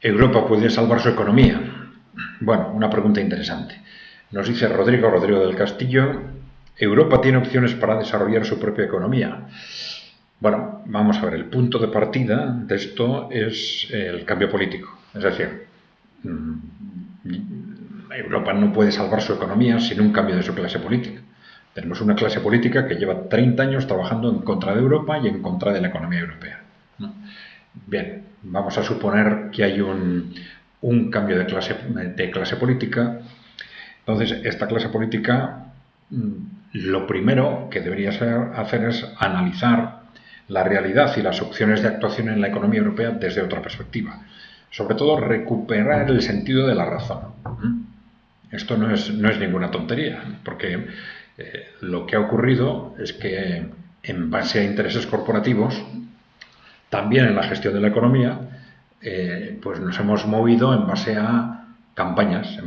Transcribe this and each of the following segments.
¿Europa puede salvar su economía? Bueno, una pregunta interesante. Nos dice Rodrigo del Castillo, ¿Europa tiene opciones para desarrollar su propia economía? Bueno, vamos a ver, el punto de partida de esto es el cambio político. Es decir, Europa no puede salvar su economía sin un cambio de su clase política. Tenemos una clase política que lleva 30 años trabajando en contra de Europa y en contra de la economía europea, ¿no? Bien, vamos a suponer que hay un cambio de clase política. Entonces, esta clase política, lo primero que debería hacer es analizar la realidad y las opciones de actuación en la economía europea desde otra perspectiva. Sobre todo, recuperar el sentido de la razón. Esto no es ninguna tontería, porque lo que ha ocurrido es que, en base a intereses corporativos, también en la gestión de la economía, pues nos hemos movido en base a campañas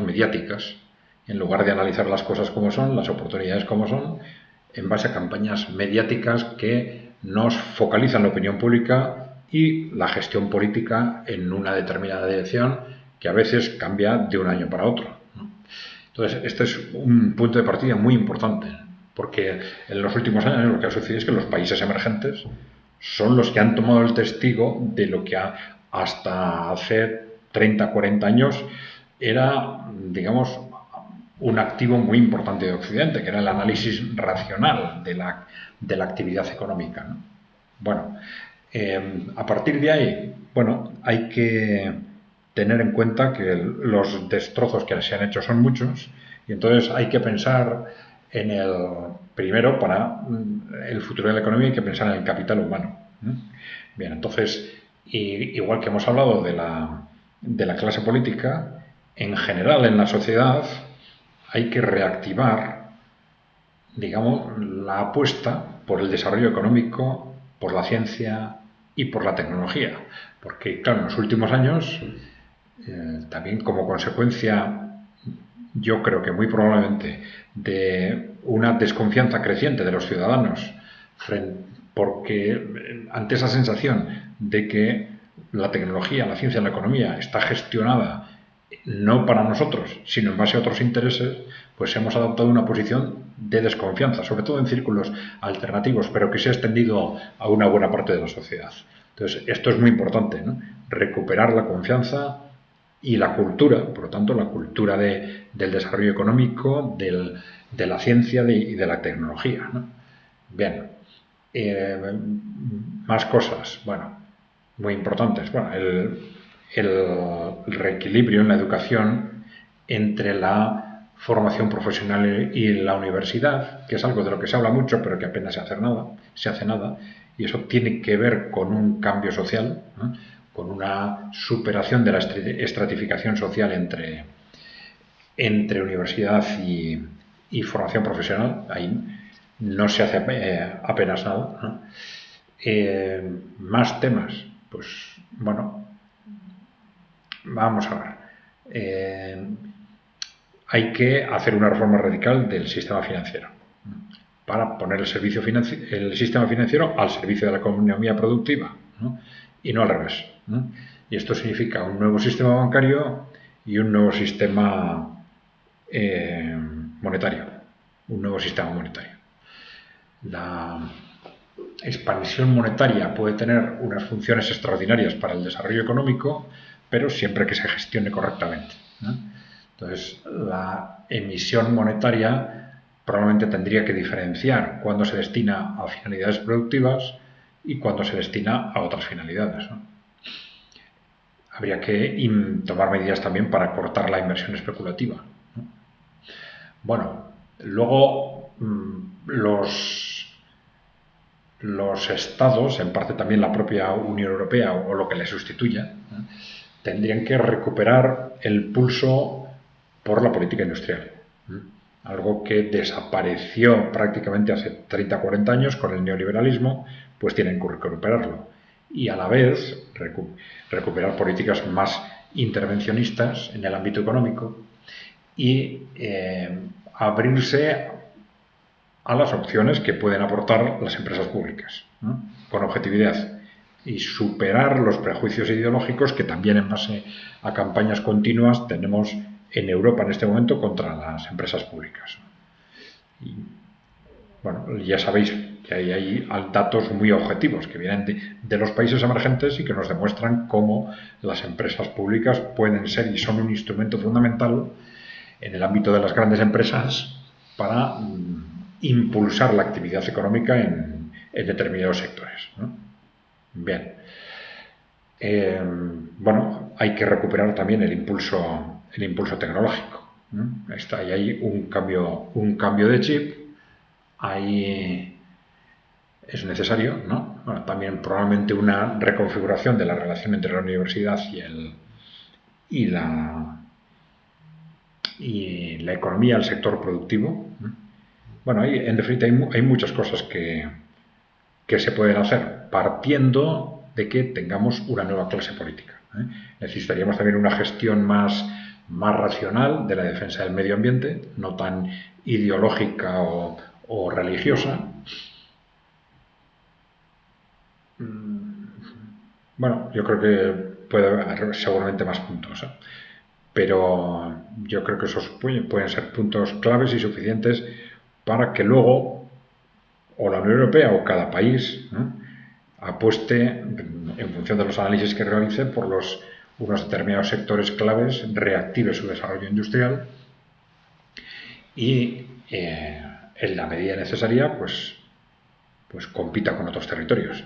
mediáticas, en lugar de analizar las cosas como son, las oportunidades como son, en base a campañas mediáticas que nos focalizan la opinión pública y la gestión política en una determinada dirección que a veces cambia de un año para otro, ¿no? Entonces, este es un punto de partida muy importante, porque en los últimos años lo que ha sucedido es que los países emergentes son los que han tomado el testigo de lo que hasta hace 30, 40 años era, digamos, un activo muy importante de Occidente, que era el análisis racional de la actividad económica, ¿no? Bueno, a partir de ahí, bueno, hay que tener en cuenta que los destrozos que se han hecho son muchos y entonces hay que pensar en primero, para el futuro de la economía hay que pensar en el capital humano. Bien, entonces, igual que hemos hablado de la clase política, en general en la sociedad hay que reactivar, digamos, la apuesta por el desarrollo económico, por la ciencia y por la tecnología. Porque, claro, en los últimos años, también como consecuencia, yo creo que muy probablemente, de una desconfianza creciente de los ciudadanos, porque ante esa sensación de que la tecnología, la ciencia y la economía está gestionada no para nosotros, sino en base a otros intereses, pues hemos adoptado una posición de desconfianza, sobre todo en círculos alternativos, pero que se ha extendido a una buena parte de la sociedad. Entonces, esto es muy importante, ¿no? Recuperar la confianza y la cultura, por lo tanto, la cultura del desarrollo económico, de la ciencia y de la tecnología, ¿no? Bien, más cosas, bueno, muy importantes. Bueno, el reequilibrio en la educación entre la formación profesional y la universidad, que es algo de lo que se habla mucho, pero que apenas se hace nada, y eso tiene que ver con un cambio social, ¿no? Con una superación de la estratificación social entre universidad y formación profesional. Ahí no se hace apenas nada, ¿no? Más temas, pues bueno, vamos a ver. Hay que hacer una reforma radical del sistema financiero para poner el sistema financiero al servicio de la economía productiva, ¿no? Y no al revés, ¿no? Y esto significa un nuevo sistema bancario y un nuevo sistema monetario. Un nuevo sistema monetario. La expansión monetaria puede tener unas funciones extraordinarias para el desarrollo económico, pero siempre que se gestione correctamente, ¿no? Entonces, la emisión monetaria probablemente tendría que diferenciar cuándo se destina a finalidades productivas y cuándo se destina a otras finalidades, ¿no? Habría que tomar medidas también para cortar la inversión especulativa, ¿no? Bueno, luego los estados, en parte también la propia Unión Europea o lo que le sustituya, ¿no?, tendrían que recuperar el pulso por la política industrial, ¿no?, algo que desapareció prácticamente hace 30 o 40 años con el neoliberalismo, pues tienen que recuperarlo y a la vez recuperar políticas más intervencionistas en el ámbito económico y abrirse a las opciones que pueden aportar las empresas públicas, ¿no?, con objetividad y superar los prejuicios ideológicos que también en base a campañas continuas tenemos en Europa en este momento contra las empresas públicas. Y, bueno, ya sabéis que hay datos muy objetivos que vienen de los países emergentes y que nos demuestran cómo las empresas públicas pueden ser y son un instrumento fundamental en el ámbito de las grandes empresas para impulsar la actividad económica en determinados sectores, ¿no? Bien. Bueno, hay que recuperar también el impulso tecnológico, ¿no? Está ahí hay un cambio de chip. Ahí es necesario, ¿no? Bueno, también probablemente una reconfiguración de la relación entre la universidad y la economía, el sector productivo. Bueno, en definitiva hay muchas cosas que se pueden hacer partiendo de que tengamos una nueva clase política, ¿eh? Necesitaríamos también una gestión más racional de la defensa del medio ambiente, no tan ideológica o religiosa. Bueno, yo creo que puede haber seguramente más puntos, ¿eh? Pero yo creo que esos pueden ser puntos claves y suficientes para que luego o la Unión Europea o cada país, ¿no?, apueste en función de los análisis que realice por unos determinados sectores claves, reactive su desarrollo industrial y en la medida necesaria pues compita con otros territorios.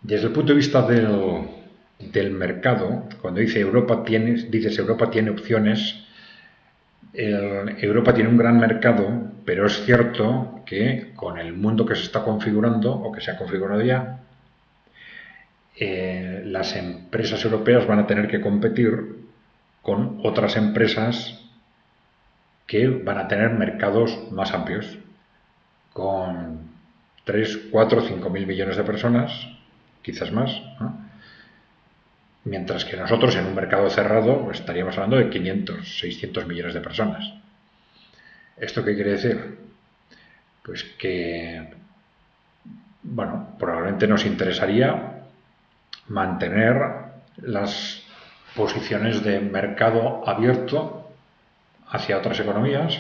Desde el punto de vista del mercado, cuando dices Europa tiene opciones, Europa tiene un gran mercado, pero es cierto que con el mundo que se está configurando o que se ha configurado ya, las empresas europeas van a tener que competir con otras empresas que van a tener mercados más amplios, con 3, 4, 5 mil millones de personas, quizás más, ¿no? Mientras que nosotros en un mercado cerrado estaríamos hablando de 500, 600 millones de personas. ¿Esto qué quiere decir? Pues que, bueno, probablemente nos interesaría mantener las posiciones de mercado abierto hacia otras economías,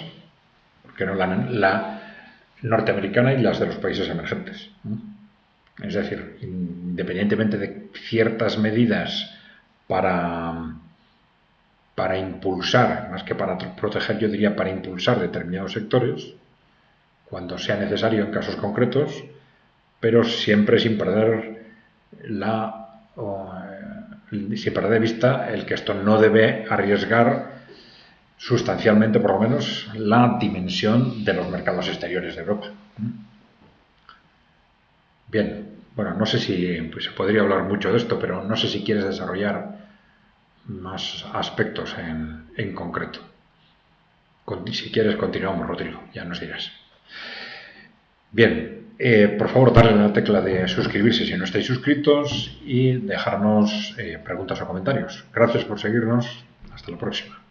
que no la norteamericana y las de los países emergentes, ¿no? Es decir, independientemente de ciertas medidas para impulsar, más que para proteger, yo diría para impulsar determinados sectores, cuando sea necesario en casos concretos, pero siempre sin perder de vista el que esto no debe arriesgar sustancialmente, por lo menos, la dimensión de los mercados exteriores de Europa. Bien, bueno, no sé si se podría hablar mucho de esto, pero no sé si quieres desarrollar más aspectos en concreto. Si quieres, continuamos, Rodrigo, ya nos dirás. Bien, por favor, darle a la tecla de suscribirse si no estáis suscritos y dejarnos preguntas o comentarios. Gracias por seguirnos. Hasta la próxima.